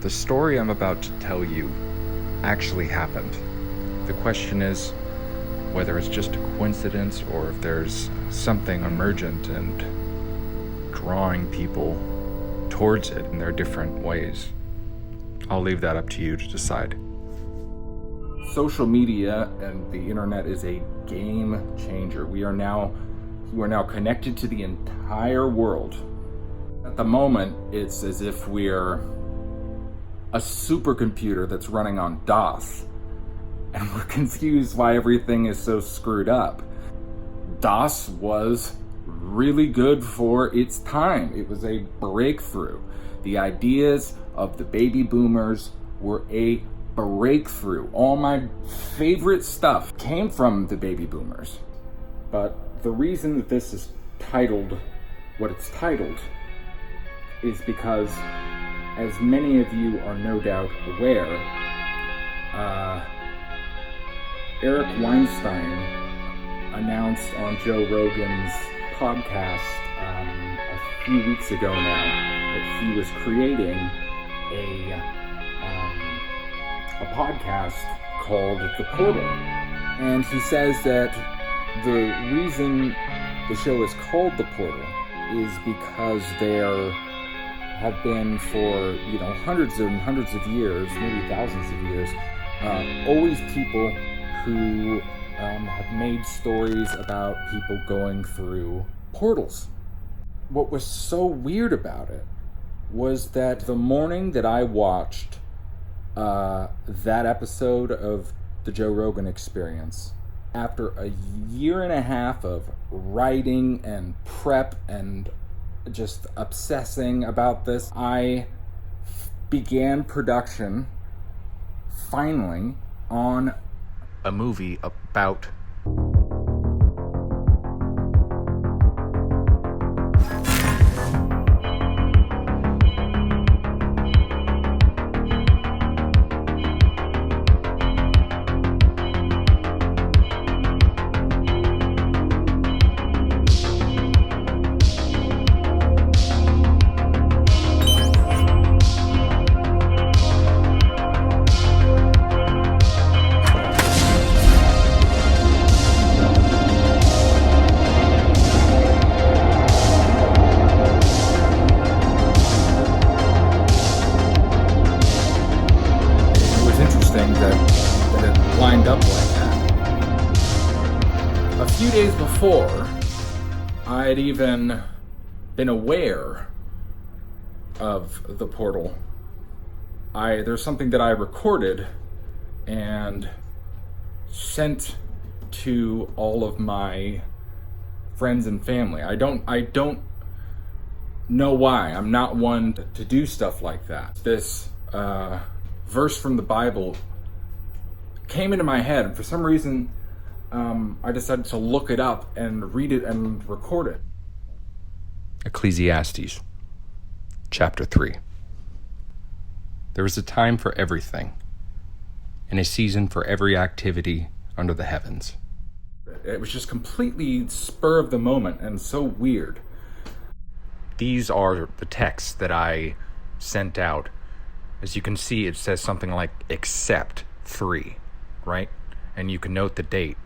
The story I'm about to tell you actually happened. The question is whether it's just a coincidence or if there's something emergent and drawing people towards it in their different ways. I'll leave that up to you to decide. Social media and the internet is a game changer. We are now connected to the entire world. At the moment, it's as if we're a supercomputer that's running on DOS, and we're confused why everything is so screwed up. DOS was really good for its time. It was a breakthrough. The ideas of the baby boomers were a breakthrough. All my favorite stuff came from the baby boomers. But the reason that this is titled what it's titled is because, as many of you are no doubt aware, Eric Weinstein announced on Joe Rogan's podcast a few weeks ago now that he was creating a podcast called The Portal. And he says that the reason the show is called The Portal is because there have been for, hundreds and hundreds of years, maybe thousands of years, always people who have made stories about people going through portals. What was so weird about it was that the morning that I watched that episode of the Joe Rogan Experience, after a year and a half of writing and prep and just obsessing about this, I began production finally on a movie about that it lined up like that. A few days before, I had even been aware of the portal. There's something that I recorded and sent to all of my friends and family. I don't know why. I'm not one to do stuff like that. This verse from the Bible came into my head, and for some reason I decided to look it up and read it and record it. Ecclesiastes chapter 3. There is a time for everything, and a season for every activity under the heavens. It was just completely spur of the moment and so weird. These are the texts that I sent out. As you can see, it says something like except 3, right? And you can note the date,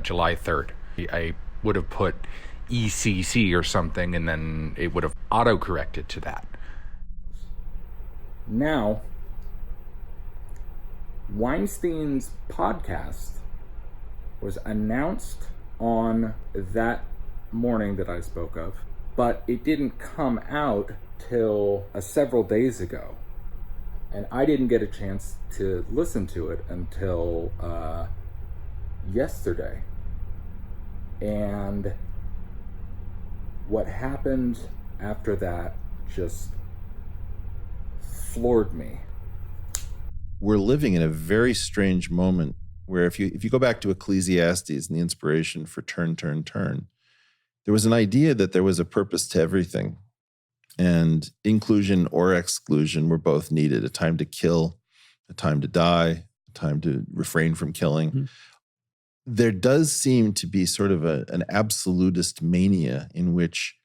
July 3rd. I would have put ECC or something, and then it would have auto-corrected to that. Now, Weinstein's podcast was announced on that morning that I spoke of, but it didn't come out till several days ago. And I didn't get a chance to listen to it until yesterday. And what happened after that just floored me. We're living in a very strange moment where if you go back to Ecclesiastes and the inspiration for turn, there was an idea that there was a purpose to everything. And inclusion or exclusion were both needed. A time to kill, a time to die, a time to refrain from killing. Mm-hmm. There does seem to be sort of an absolutist mania in which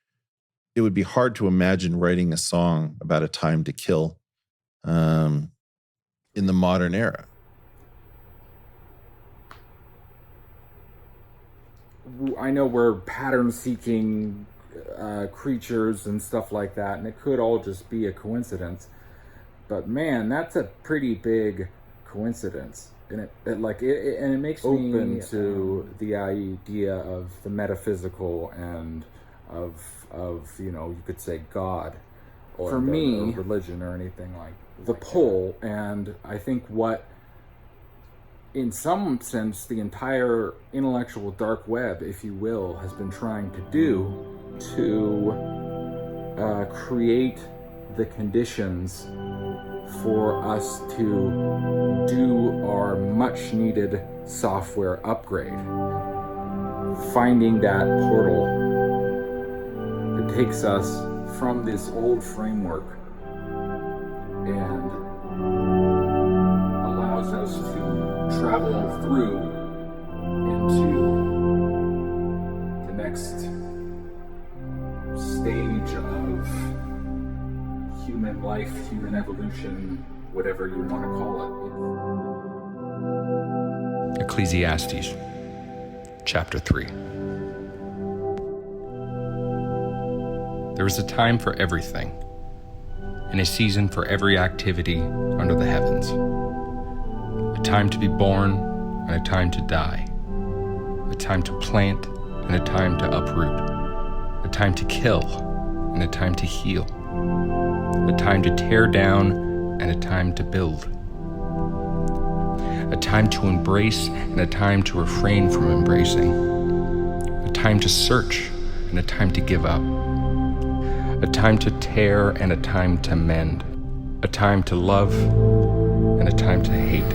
it would be hard to imagine writing a song about a time to kill in the modern era. I know we're pattern-seeking creatures and stuff like that, and it could all just be a coincidence. But man, that's a pretty big coincidence, and it makes me open to the idea of the metaphysical and of you could say God, or for me, or religion or anything like the pull. And I think what, in some sense, the entire intellectual dark web, if you will, has been trying to do to create the conditions for us to do our much needed software upgrade. Finding that portal that takes us from this old framework and allows us to travel through into the next stage of human life, human evolution, whatever you want to call it. Ecclesiastes, chapter 3. There is a time for everything, and a season for every activity under the heavens. A time to be born, and a time to die. A time to plant, and a time to uproot. A time to kill, and a time to heal. A time to tear down, and a time to build. A time to embrace, and a time to refrain from embracing. A time to search, and a time to give up. A time to tear, and a time to mend. A time to love, and a time to hate.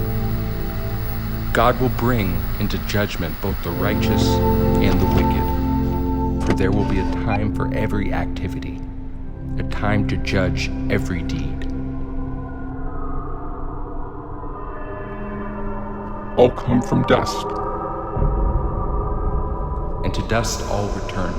God will bring into judgment both the righteous and the wicked, for there will be a time for every activity, a time to judge every deed. All come from dust, and to dust all return.